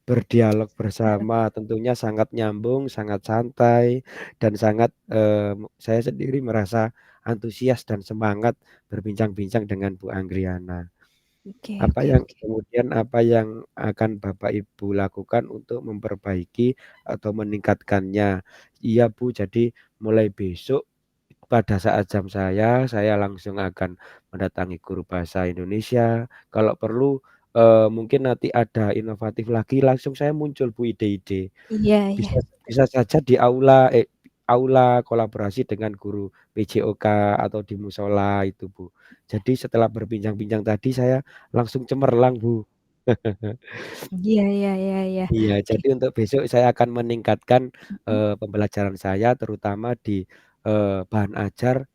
S2: berdialog bersama, tentunya sangat nyambung, sangat santai, dan sangat saya sendiri merasa antusias dan semangat berbincang-bincang dengan Bu Anggriana.
S1: Oke oke oke.
S2: Apa yang akan Bapak Ibu lakukan untuk memperbaiki atau meningkatkannya? Iya Bu, jadi mulai besok pada saat jam saya langsung akan mendatangi guru bahasa Indonesia. Kalau perlu mungkin nanti ada inovatif lagi, langsung saya muncul Bu ide-ide.
S1: Iya iya.
S2: Bisa bisa saja di aula kolaborasi dengan guru PJOK atau di musola itu Bu. Jadi setelah berbincang-bincang tadi saya langsung cemerlang Bu.
S1: Iya iya iya iya.
S2: Iya,
S1: Oke.
S2: jadi untuk besok saya akan meningkatkan
S1: Mhm.
S2: pembelajaran saya terutama di bahan ajar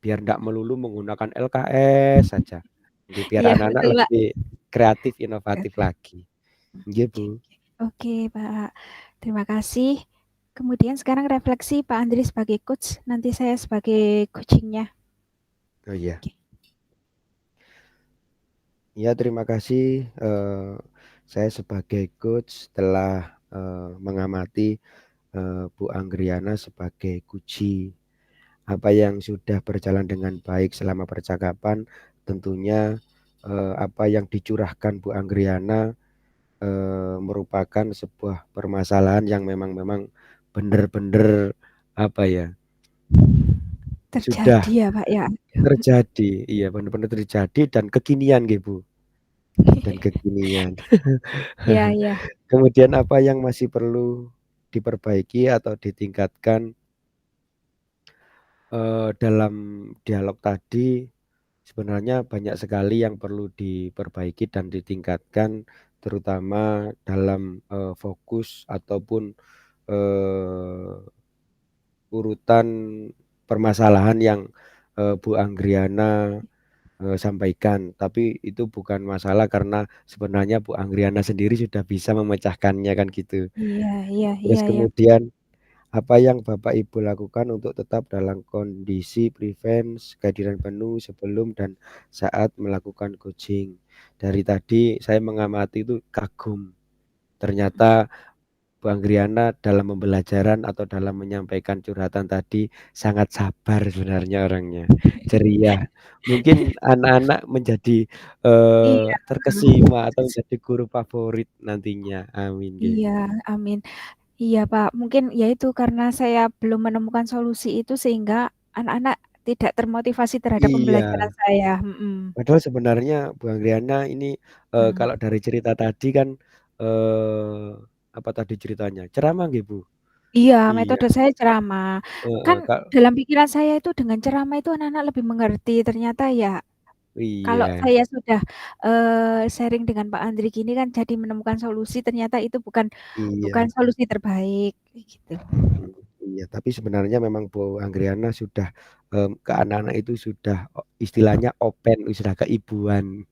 S2: biar ndak melulu menggunakan LKS saja. Jadi biar
S1: Iya
S2: anak-anak
S1: betul Pak.
S2: lebih kreatif, inovatif
S1: Oke
S2: lagi. Nggih
S1: oke.
S2: Bu.
S1: Oke Pak, terima kasih. Kemudian sekarang refleksi Pak Andri sebagai coach, nanti saya sebagai coaching-nya.
S2: Oh iya.
S1: Oke.
S2: Ya, terima kasih. Saya sebagai coach telah mengamati Bu Anggriana sebagai Guci. Apa yang sudah berjalan dengan baik selama percakapan, tentunya apa yang dicurahkan Bu Anggriana merupakan sebuah permasalahan yang memang benar-benar apa ya, sudah
S1: Terjadi ya Pak ya?
S2: terjadi. Iya, benar-benar terjadi dan kekinian nggih Bu. dan kekinian.
S1: Iya iya.
S2: Kemudian apa yang masih perlu diperbaiki atau ditingkatkan, dalam dialog tadi, sebenarnya banyak sekali yang perlu diperbaiki dan ditingkatkan, terutama dalam, fokus ataupun, eee, urutan permasalahan yang, Bu Anggriana, sampaikan. Tapi itu bukan masalah karena sebenarnya Bu Anggriana sendiri sudah bisa memecahkannya kan gitu.
S1: Iya iya
S2: Terus
S1: iya iya.
S2: kemudian apa yang Bapak Ibu lakukan untuk tetap dalam kondisi prevent kehadiran penuh sebelum dan saat melakukan coaching? Dari tadi saya mengamati itu kagum, ternyata Bu Anggriana dalam pembelajaran atau dalam menyampaikan curhatan tadi sangat sabar sebenarnya orangnya, ceria. Mungkin anak-anak menjadi,
S1: Iya,
S2: terkesima atau menjadi guru favorit nantinya, amin nggih.
S1: iya, amin. Iya, Pak, mungkin ya itu karena saya belum menemukan solusi itu sehingga anak-anak tidak termotivasi terhadap
S2: Iya.
S1: pembelajaran saya, mhm,
S2: Padahal sebenarnya Bu Anggriana ini,
S1: mhm.
S2: kalau dari cerita tadi kan, eee, apa tadi ceritanya? Ceramah nggih, Bu?
S1: Iya,
S2: Iya,
S1: metode saya ceramah. Kan
S2: heeh, Kak,
S1: dalam pikiran saya itu dengan ceramah itu anak-anak lebih mengerti, ternyata ya kalau
S2: iya,
S1: saya sudah, sharing dengan Pak Andri gini kan jadi menemukan solusi, ternyata itu bukan bukan
S2: iya,
S1: solusi terbaik, kayak gitu.
S2: mhm, iya. Tapi sebenarnya memang Bu Anggriana sudah, ke anak-anak itu sudah istilahnya open, sudah keibuan.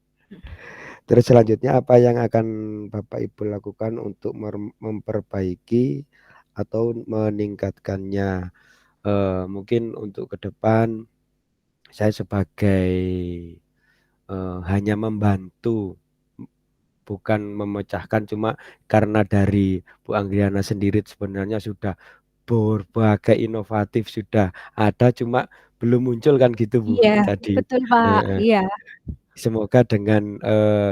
S2: Terus selanjutnya apa yang akan Bapak Ibu lakukan untuk memperbaiki atau meningkatkannya? Mungkin untuk ke depan saya sebagai, hanya membantu, bukan memecahkan, cuma karena dari Bu Anggriana sendiri sebenarnya sudah berbagai inovatif sudah ada, cuma belum muncul kan gitu, Bu,
S1: Iya,
S2: tadi.
S1: betul, Pak,
S2: Heeh.
S1: iya.
S2: Semoga dengan,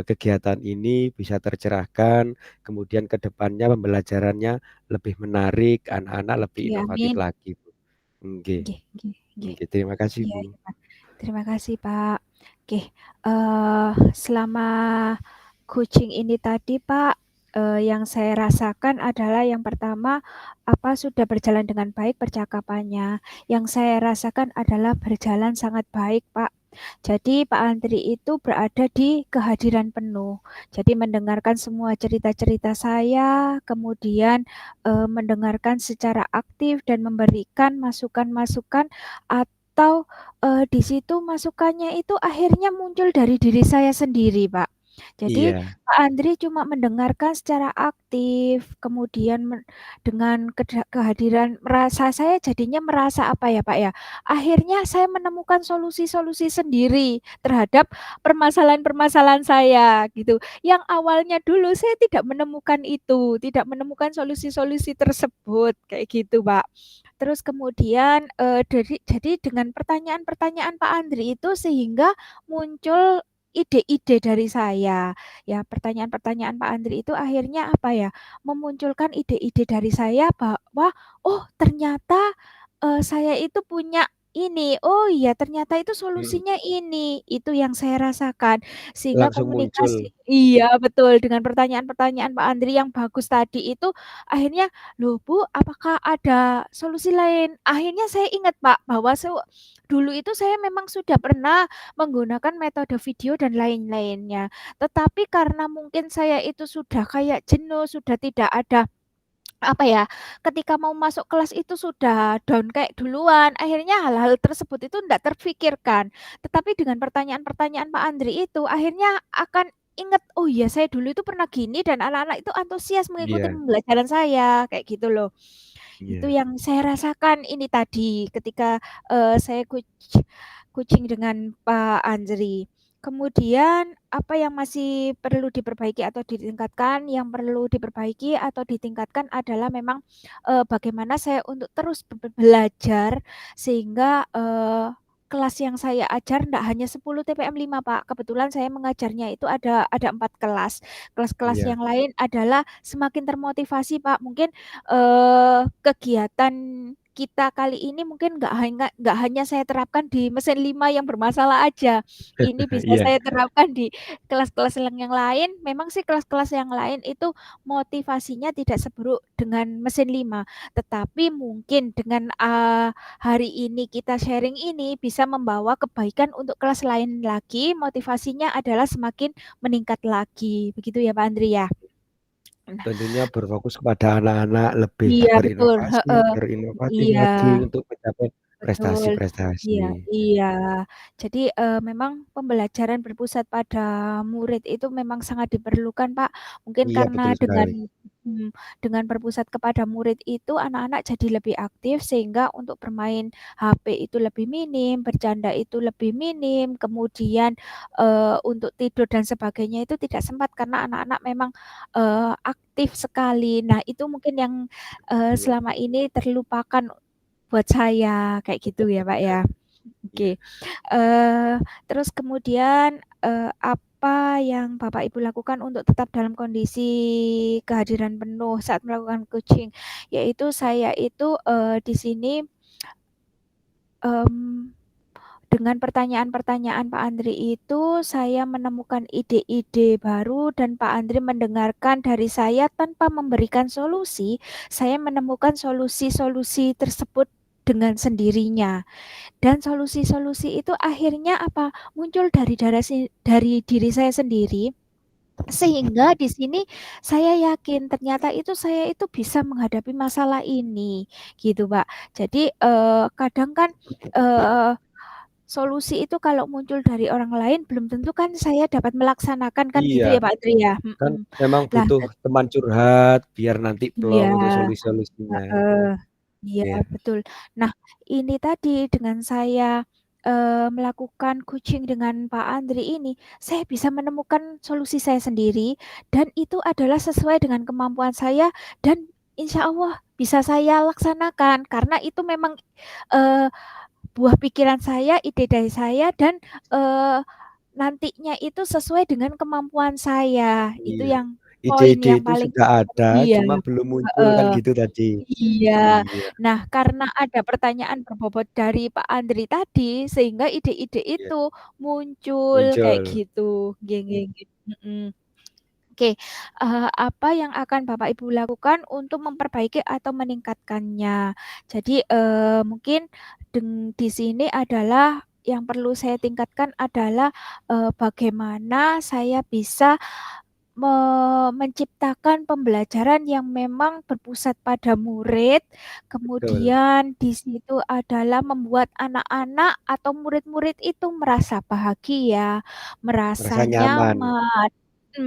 S2: kegiatan ini bisa tercerahkan, kemudian ke depannya pembelajarannya lebih menarik, anak-anak lebih
S1: Iya,
S2: inovatif
S1: amin.
S2: lagi, Bu. Nggih
S1: Nggih nggih nggih.
S2: nggih, terima kasih,
S1: Iya
S2: Bu.
S1: iya, Pak. Terima kasih, Pak. Oke, selama coaching ini tadi, Pak, yang saya rasakan adalah yang pertama, sudah berjalan dengan baik percakapannya. Yang saya rasakan adalah berjalan sangat baik, Pak. Jadi Pak Andri itu berada di kehadiran penuh. Jadi mendengarkan semua cerita-cerita saya, kemudian, mendengarkan secara aktif dan memberikan masukan-masukan atau, di situ masukannya itu akhirnya muncul dari diri saya sendiri, Pak. Jadi
S2: Iya,
S1: Pak Andri cuma mendengarkan secara aktif, kemudian dengan kehadiran merasa saya jadinya merasa apa ya, Pak, ya, akhirnya saya menemukan solusi-solusi sendiri terhadap permasalahan-permasalahan saya, gitu. Yang awalnya dulu saya tidak menemukan itu, tidak menemukan solusi-solusi tersebut, kayak gitu, Pak. Terus kemudian, jadi dengan pertanyaan-pertanyaan Pak Andri itu sehingga muncul ide-ide dari saya. Ya, pertanyaan-pertanyaan Pak Andri itu akhirnya apa ya, memunculkan ide-ide dari saya bahwa, "Oh, ternyata saya itu punya ini, oh iya ternyata itu
S2: mhm,
S1: solusinya ini, itu yang saya rasakan. Sehingga
S2: langsung
S1: komunikasi
S2: muncul.
S1: iya betul, dengan pertanyaan-pertanyaan Pak Andri yang bagus tadi itu akhirnya, "Loh Bu, apakah ada solusi lain?" Akhirnya saya ingat Pak, bahwa dulu itu saya memang sudah pernah menggunakan metode video dan lain-lainnya. Tetapi karena mungkin saya itu sudah kayak jenuh, sudah tidak ada apa ya, ketika mau masuk kelas itu sudah down kayak duluan, akhirnya hal-hal tersebut itu ndak terfikirkan. Tetapi dengan pertanyaan-pertanyaan Pak Andri itu, akhirnya akan inget, "Oh iya saya dulu itu pernah gini dan anak-anak itu antusias mengikuti
S2: Iya
S1: pembelajaran saya," kayak gitu loh. Itu
S2: iya,
S1: yang saya rasakan ini tadi ketika, saya kucing dengan Pak Anjri. Kemudian apa yang masih perlu diperbaiki atau ditingkatkan, yang perlu diperbaiki atau ditingkatkan adalah memang, bagaimana saya untuk terus belajar sehingga, kelas yang saya ajar ndak hanya 10 TPM 5, Pak. Kebetulan saya mengajarnya itu ada 4 kelas. Kelas-kelas
S2: iya,
S1: yang lain adalah semakin termotivasi, Pak. Mungkin, kegiatan kita kali ini mungkin nggak hanya saya terapkan di mesin 5 yang bermasalah aja. Ini bisa
S2: Iya,
S1: saya terapkan di kelas-kelas yang lain. Memang sih kelas-kelas yang lain itu motivasinya tidak seburuk dengan mesin 5, tetapi mungkin dengan hari ini kita sharing ini bisa membawa kebaikan untuk kelas lain lagi, motivasinya adalah semakin meningkat lagi. Begitu ya Pak Andri ya? Nah,
S2: tentunya berfokus kepada anak-anak lebih
S1: iya betul,
S2: berinovasi,
S1: heeh.
S2: berinovatif
S1: Iya.
S2: lagi untuk mencapai
S1: Betul,
S2: prestasi-prestasi.
S1: iya iya. Jadi, memang pembelajaran berpusat pada murid itu memang sangat diperlukan, Pak. Mungkin
S2: Iya,
S1: karena
S2: betul sekali.
S1: dengan berpusat kepada murid itu anak-anak jadi lebih aktif sehingga untuk bermain HP itu lebih minim, bercanda itu lebih minim, kemudian, untuk tidur dan sebagainya itu tidak sempat karena anak-anak memang, aktif sekali. Nah, itu mungkin yang,
S2: Iya,
S1: selama ini terlupakan buat saya, kayak gitu ya, Pak, ya. Oke,
S2: iya.
S1: terus kemudian, apa yang Bapak Ibu lakukan untuk tetap dalam kondisi kehadiran penuh saat melakukan coaching? Yaitu saya itu, di sini, mmm, dengan pertanyaan-pertanyaan Pak Andri itu saya menemukan ide-ide baru dan Pak Andri mendengarkan dari saya tanpa memberikan solusi, saya menemukan solusi-solusi tersebut dengan sendirinya. Dan solusi-solusi itu akhirnya apa, muncul dari diri saya sendiri, sehingga di sini saya yakin ternyata itu saya itu bisa menghadapi masalah ini, gitu, Pak. Jadi, kadang kan, eee, solusi itu kalau muncul dari orang lain belum tentu kan saya dapat melaksanakan, kan gitu
S2: Iya,
S1: ya, Pak Tri ya?
S2: kan
S1: Mhm.
S2: memang
S1: Lah
S2: butuh teman curhat biar nanti
S1: iya.
S2: plong untuk solusi-solusinya.
S1: Heeh, iya
S2: Iya,
S1: betul. Nah, ini tadi dengan saya, melakukan coaching dengan Pak Andri ini, saya bisa menemukan solusi saya sendiri dan itu adalah sesuai dengan kemampuan saya dan insya Allah bisa saya laksanakan karena itu memang, eee, buah pikiran saya, ide dari saya dan, eee, nantinya itu sesuai dengan kemampuan saya. Itu
S2: iya.
S1: yang poin
S2: Ide-ide
S1: yang
S2: itu
S1: paling
S2: sudah ada,
S1: iya,
S2: cuma belum muncul kan
S1: heeh.
S2: gitu tadi.
S1: Iya.
S2: Iya,
S1: Nah, karena ada pertanyaan berbobot dari Pak Andri tadi, sehingga ide-ide
S2: iya,
S1: itu muncul kayak
S2: muncul.
S1: gitu. Nggih nggih nggih, mhm. Oke, apa yang akan Bapak Ibu lakukan untuk memperbaiki atau meningkatkannya? Jadi, mungkin di sini adalah yang perlu saya tingkatkan adalah, bagaimana saya bisa menciptakan pembelajaran yang memang berpusat pada murid,
S2: Betul,
S1: kemudian di situ adalah membuat anak-anak atau murid-murid itu merasa bahagia,
S2: merasa
S1: merasa
S2: nyaman.
S1: nyaman.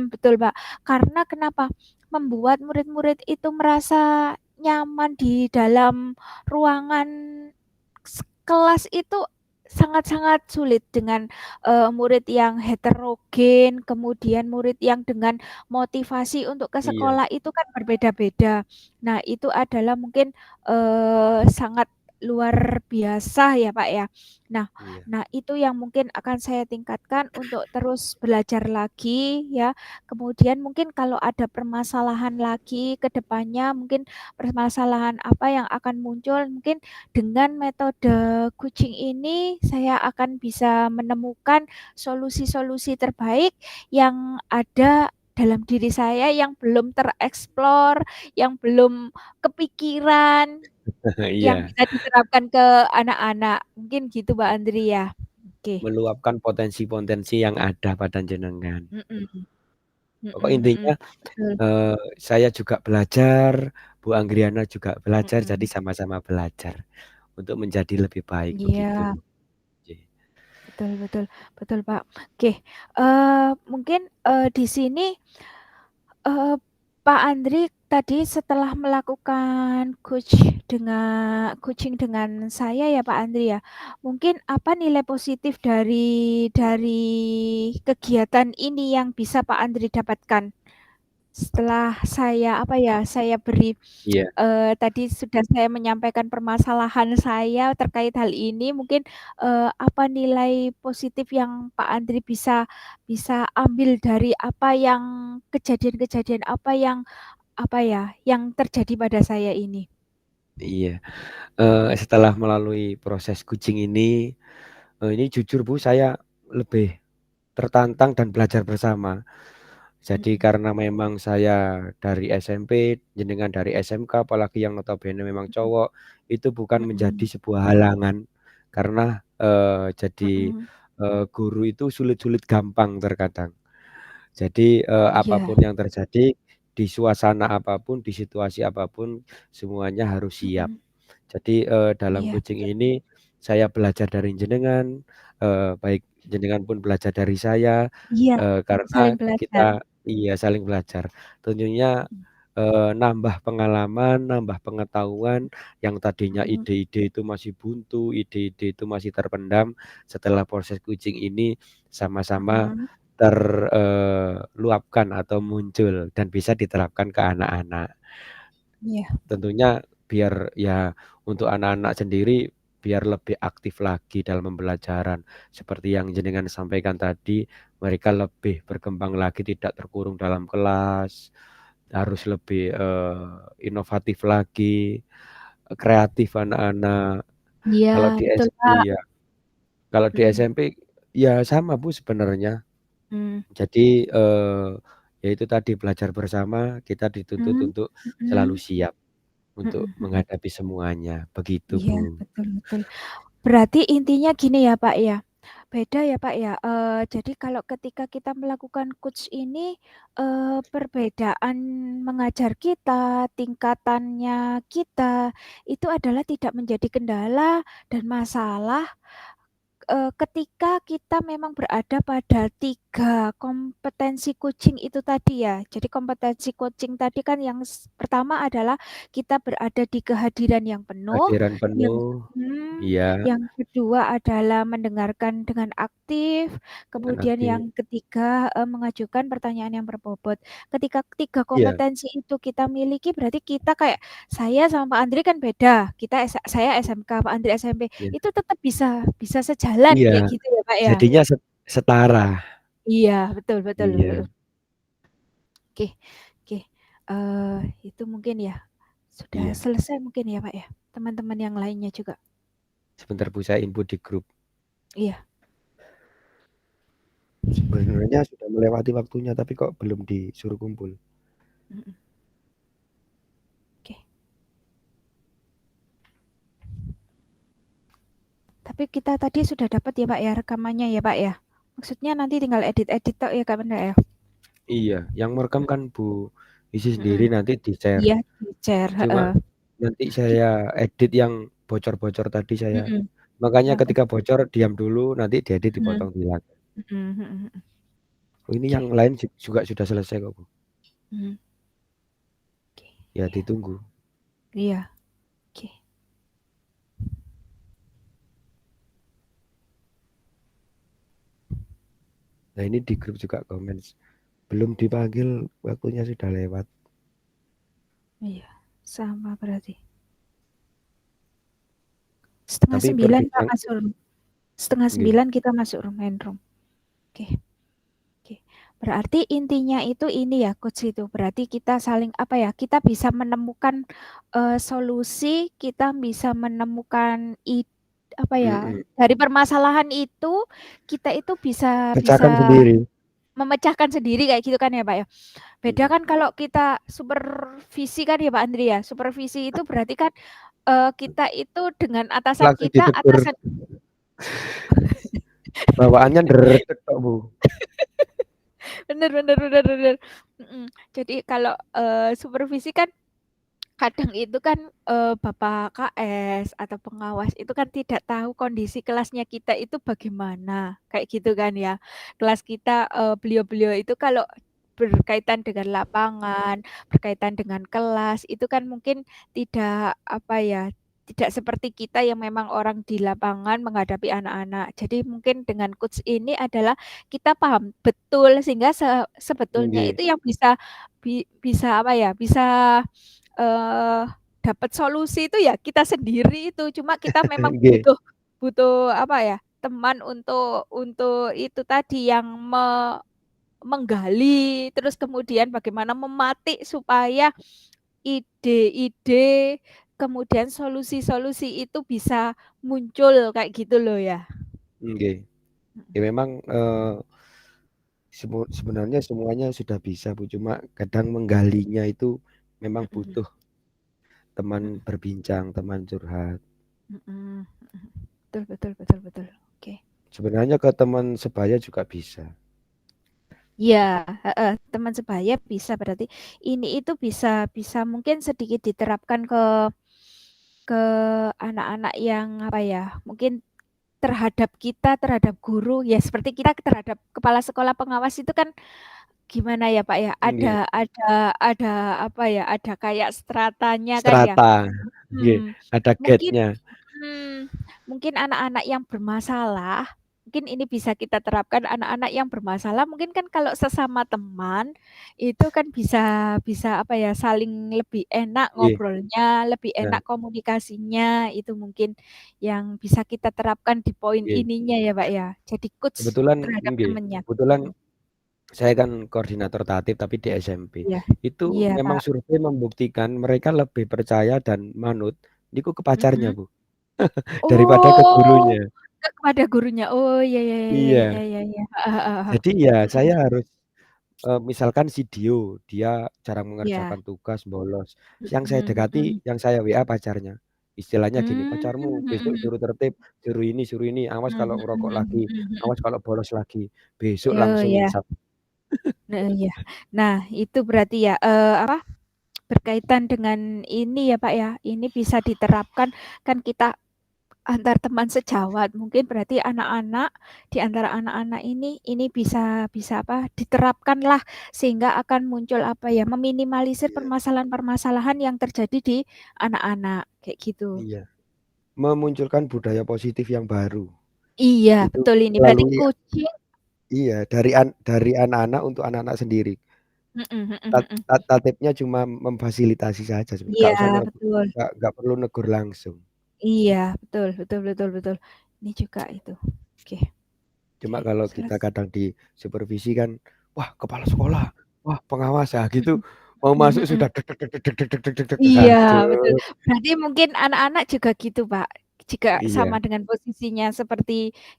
S1: Betul, Mbak. Karena kenapa? Membuat murid-murid itu merasa nyaman di dalam ruangan kelas itu sangat-sangat sulit dengan, murid yang heterogen, kemudian murid yang dengan motivasi untuk ke
S2: Iya,
S1: sekolah itu kan berbeda-beda. Nah, itu adalah mungkin, sangat luar biasa ya, Pak, ya. Nah
S2: iya,
S1: nah itu yang mungkin akan saya tingkatkan untuk terus belajar lagi ya, kemudian mungkin kalau ada permasalahan lagi ke depannya, mungkin permasalahan apa yang akan muncul, mungkin dengan metode coaching ini saya akan bisa menemukan solusi-solusi terbaik yang ada dalam diri saya yang belum tereksplor, yang belum kepikiran, yang
S2: iya.
S1: bisa diterapkan ke anak-anak. Mungkin gitu Mbak Andri ya? Oke.
S2: Meluapkan potensi-potensi yang ada pada jenengan.
S1: Mhm.
S2: Pokok
S1: Mhm
S2: intinya,
S1: mhm. Betul.
S2: saya juga belajar, Bu Anggriana juga belajar, jadi
S1: Mhm.
S2: sama-sama belajar untuk menjadi lebih baik begitu.
S1: Iya.
S2: Oke.
S1: Betul betul. Betul, Pak. Oke, mungkin, di sini Pak Andri tadi setelah melakukan coaching dengan saya ya Pak Andri ya, mungkin apa nilai positif dari kegiatan ini yang bisa Pak Andri dapatkan? Setelah saya, apa ya, saya beri
S2: Iya,
S1: tadi sudah saya menyampaikan permasalahan saya terkait hal ini, mungkin, apa nilai positif yang Pak Andri bisa bisa ambil dari apa yang kejadian-kejadian apa yang, apa ya, yang terjadi pada saya ini?
S2: Iya, setelah melalui proses kucing ini jujur Bu, saya lebih tertantang dan belajar bersama. Jadi
S1: Mhm,
S2: karena memang saya dari SMP, jenengan dari SMK, apalagi yang notabene memang
S1: mhm,
S2: cowok, itu bukan menjadi
S1: mhm,
S2: sebuah halangan. Karena, jadi,
S1: mhm.
S2: guru itu sulit-sulit gampang terkadang. Jadi,
S1: Oh iya,
S2: apapun yang terjadi, di suasana apapun, di situasi apapun, semuanya harus siap.
S1: mhm,
S2: Jadi, dalam
S1: iya,
S2: kucing
S1: betul.
S2: ini saya belajar dari jenengan, baik jenengan pun belajar dari saya,
S1: Iya,
S2: karena
S1: saling belajar.
S2: kita iya saling belajar. Tentunya,
S1: Mhm,
S2: nambah pengalaman, nambah pengetahuan, yang tadinya
S1: mhm,
S2: ide-ide itu masih buntu, ide-ide itu masih terpendam, setelah proses kucing ini sama-sama
S1: mhm,
S2: luapkan atau muncul dan bisa diterapkan ke anak-anak.
S1: iya,
S2: Tentunya biar ya untuk anak-anak sendiri biar lebih aktif lagi dalam pembelajaran. Seperti yang jenengan sampaikan tadi, mereka lebih berkembang lagi tidak terkurung dalam kelas, harus lebih, inovatif lagi, kreatif anak-anak.
S1: iya,
S2: Kalau di
S1: betul, Kak.
S2: iya, kalau di
S1: Mhm,
S2: SMP ya sama Bu sebenarnya.
S1: mmm,
S2: Jadi, ya itu tadi belajar bersama, kita dituntut
S1: mhm,
S2: untuk selalu
S1: mhm,
S2: siap untuk
S1: mhm, mhm.
S2: menghadapi semuanya, begitu
S1: Iya,
S2: Bu.
S1: betul, betul. Berarti intinya gini ya, Pak, ya, beda ya, Pak, ya, jadi kalau ketika kita melakukan coach ini, perbedaan mengajar kita, tingkatannya kita, itu adalah tidak menjadi kendala dan masalah ketika kita memang berada pada 3 kompetensi coaching itu tadi ya. Jadi kompetensi coaching tadi kan yang pertama adalah kita berada di kehadiran yang penuh,
S2: Kehadiran
S1: yang
S2: penuh,
S1: mhm,
S2: iya,
S1: yang kedua adalah mendengarkan dengan aktif,
S2: dan
S1: kemudian yang
S2: aktif.
S1: ketiga, mengajukan pertanyaan yang berbobot. Ketika 3
S2: Iya
S1: kompetensi itu kita miliki berarti kita kayak saya sama Pak Andri kan beda, saya SMK, Pak Andri SMP
S2: iya
S1: itu tetap bisa bisa sejalan
S2: iya,
S1: kayak gitu ya, Pak, ya?
S2: jadinya setara.
S1: Iya, betul, betul, betul.
S2: Iya
S1: Oke, oke, itu mungkin ya, sudah
S2: iya.
S1: selesai mungkin ya, Pak, ya? Teman-teman yang lainnya juga?
S2: Sebentar Bu, saya input di grup.
S1: Iya,
S2: Sebenarnya sudah melewati waktunya, tapi kok belum disuruh kumpul.
S1: mhm, oke. Tapi kita tadi sudah dapat ya, Pak, ya, rekamannya ya, Pak, ya? Maksudnya nanti tinggal edit-edit tok ya, Kak, bener ya?
S2: Iya, yang merekam kan Bu Isi sendiri
S1: Mhm,
S2: nanti di-share.
S1: iya, di-share,
S2: Cuma
S1: heeh.
S2: nanti
S1: Ki
S2: saya edit yang bocor-bocor tadi saya.
S1: mhm,
S2: Makanya
S1: yang
S2: ketika bocor diam dulu, nanti diedit
S1: mhm,
S2: dipotong dihilangkan.
S1: mhm, mhm, mhm.
S2: Oh, ini
S1: Oke,
S2: yang lain juga sudah selesai kok Bu.
S1: mhm, oke,
S2: Ya
S1: iya,
S2: ditunggu.
S1: iya, oke.
S2: Nah ini di grup juga komen. Belum dipanggil, waktunya sudah lewat.
S1: Iya, sama berarti. Setengah
S2: Tapi
S1: sembilan Kak
S2: perbincangan,
S1: masuk room. Setengah
S2: nggih,
S1: sembilan kita masuk room, main room. Oke, oke. Berarti intinya itu ini ya coach itu. Berarti kita saling apa ya? Kita bisa menemukan solusi, kita bisa menemukan apa ya?
S2: mhm,
S1: Dari permasalahan itu kita itu bisa
S2: pecahkan
S1: bisa
S2: sendiri.
S1: memecahkan sendiri kayak gitu kan ya Pak ya. Beda
S2: Mhm.
S1: kan kalau kita supervisi kan ya Pak Andri ya. Supervisi itu berarti kan kita itu dengan atasan
S2: Langsung
S1: kita,
S2: ditegur, bawaannya ndredeg kok Bu.
S1: bener, bener, bener, bener. Mhm. Jadi kalau supervisi kan kadang itu kan bapak KS atau pengawas itu kan tidak tahu kondisi kelasnya kita itu bagaimana kayak gitu kan ya. Kelas kita beliau-beliau itu kalau berkaitan dengan lapangan, berkaitan dengan kelas itu kan mungkin tidak apa ya, tidak seperti kita yang memang orang di lapangan menghadapi anak-anak. Jadi mungkin dengan coach ini adalah kita paham betul sehingga sebetulnya
S2: Nggih,
S1: itu yang bisa bisa apa ya, bisa eee, dapat solusi itu ya kita sendiri itu, cuma kita memang
S2: nggih,
S1: butuh butuh apa ya, teman untuk itu tadi yang menggali, terus kemudian bagaimana mematik supaya ide-ide kemudian solusi-solusi itu bisa muncul kayak gitu loh ya?
S2: Nggih. Ya
S1: Mhm.
S2: memang, sebenarnya semuanya sudah bisa Bu, cuma kadang menggalinya itu memang
S1: Mhm.
S2: butuh teman
S1: Mhm.
S2: berbincang, teman curhat.
S1: Mhm, mhm. Betul betul betul betul. Oke.
S2: Sebenarnya ke teman sebaya juga bisa.
S1: Iya, heeh, teman sebaya bisa berarti ini itu bisa bisa mungkin sedikit diterapkan ke anak-anak yang apa ya, mungkin terhadap kita, terhadap guru, ya seperti kita terhadap kepala sekolah pengawas itu kan gimana ya Pak ya,
S2: Nggih,
S1: ada apa ya, ada kayak stratanya kan ya.
S2: strata, nggih,
S1: Mhm,
S2: ada
S1: mungkin
S2: gate-nya.
S1: mungkin anak-anak yang bermasalah, mungkin ini bisa kita terapkan anak-anak yang bermasalah mungkin kan kalau sesama teman, itu kan bisa bisa apa ya, saling lebih enak
S2: Nggih.
S1: ngobrolnya, lebih
S2: Nah,
S1: enak komunikasinya, itu mungkin yang bisa kita terapkan di poin
S2: nggih.
S1: ininya ya, Pak, ya. Jadi coach
S2: Kebetulan
S1: terhadap
S2: nggih,
S1: temennya.
S2: kebetulan
S1: Mhm,
S2: saya kan koordinator tatip tapi di SMP.
S1: iya.
S2: Itu
S1: Iya,
S2: memang
S1: Pak.
S2: survei membuktikan mereka lebih percaya dan manut niku ke pacarnya,
S1: Mhm.
S2: Bu, daripada ke
S1: Oh,
S2: gurunya.
S1: kepada gurunya. Oh, iya iya iya iya iya
S2: Iya.
S1: iya iya. Heeh heeh heeh.
S2: Jadi ya
S1: Mhm.
S2: saya harus, misalkan si Dio, dia jarang
S1: Iya.
S2: mengerjakan tugas, bolos. Yang saya
S1: Mhm
S2: dekati,
S1: mhm.
S2: yang saya WA pacarnya. Istilahnya gini,
S1: Mmm,
S2: "Pacarmu
S1: mhm
S2: besok
S1: mhm.
S2: suruh tertib, suruh ini, awas
S1: Mhm
S2: kalau ngerokok
S1: mhm
S2: lagi,
S1: mhm
S2: awas
S1: mhm.
S2: kalau bolos lagi, besok
S1: Oh,
S2: langsung
S1: ya.
S2: insap."
S1: Heeh, iya. Nah, itu berarti ya, apa, berkaitan dengan ini ya, Pak, ya, ini bisa diterapkan kan kita antar teman sejawat, mungkin berarti anak-anak, di antara anak-anak ini bisa bisa apa, diterapkanlah sehingga akan muncul apa ya, meminimalisir
S2: Iya
S1: permasalahan-permasalahan yang terjadi di anak-anak, kayak gitu.
S2: iya, memunculkan budaya positif yang baru.
S1: Iya,
S2: Itu
S1: betul ini berarti
S2: melalui
S1: kucing
S2: iya, dari anak-anak untuk anak-anak sendiri.
S1: mhm mhm mhm.
S2: Tatipnya cuma memfasilitasi saja sebenarnya,
S1: Iya, betul.
S2: nggak perlu negur langsung.
S1: Iya, betul betul betul betul. Ini juga itu. Oke
S2: Cuma
S1: oke,
S2: kalau kita
S1: seles
S2: kadang di supervisi kan, wah kepala sekolah, wah pengawas ya gitu,
S1: mhm
S2: mau
S1: mhm
S2: masuk
S1: mhm.
S2: sudah deg deg deg deg deg deg deg deg deg,
S1: Iya, betul.
S2: aduh.
S1: Berarti mungkin anak-anak juga gitu, Pak, juga sama
S2: Iya,
S1: dengan posisinya seperti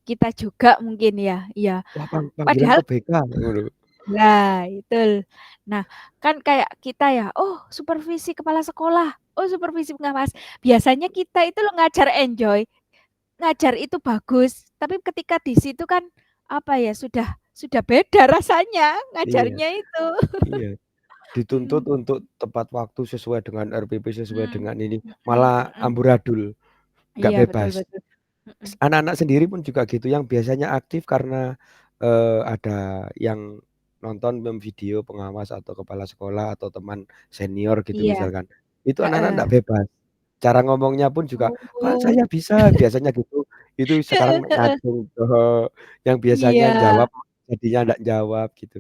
S1: kita juga mungkin ya, iya.
S2: wah panggilan
S1: Padahal
S2: ke BK ngono.
S1: lah, betul. Nah, kan kayak kita ya, "Oh, supervisi kepala sekolah, oh supervisi pengawas." Biasanya kita itu lo ngajar enjoy, ngajar itu bagus, tapi ketika di situ kan, apa ya, sudah beda rasanya
S2: Iya
S1: ngajarnya itu.
S2: iya, dituntut
S1: Mhm.
S2: untuk tepat waktu sesuai dengan RPP, sesuai
S1: Mhm,
S2: dengan ini,
S1: mhm
S2: malah
S1: mhm.
S2: amburadul, nggak
S1: Iya, betul
S2: bebas.
S1: betul. Mhm.
S2: Anak-anak sendiri pun juga gitu yang biasanya aktif karena, ada yang nonton video pengawas atau kepala sekolah atau teman senior gitu
S1: Iya,
S2: misalkan, itu anak-anak
S1: heeh.
S2: ndak bebas. Cara ngomongnya pun juga, "Pak
S1: Oh.
S2: saya bisa," biasanya gitu. Itu sekarang
S1: Heeh heeh.
S2: ngacung ke yang biasanya
S1: Iya.
S2: jawab, jadinya ndak jawab gitu.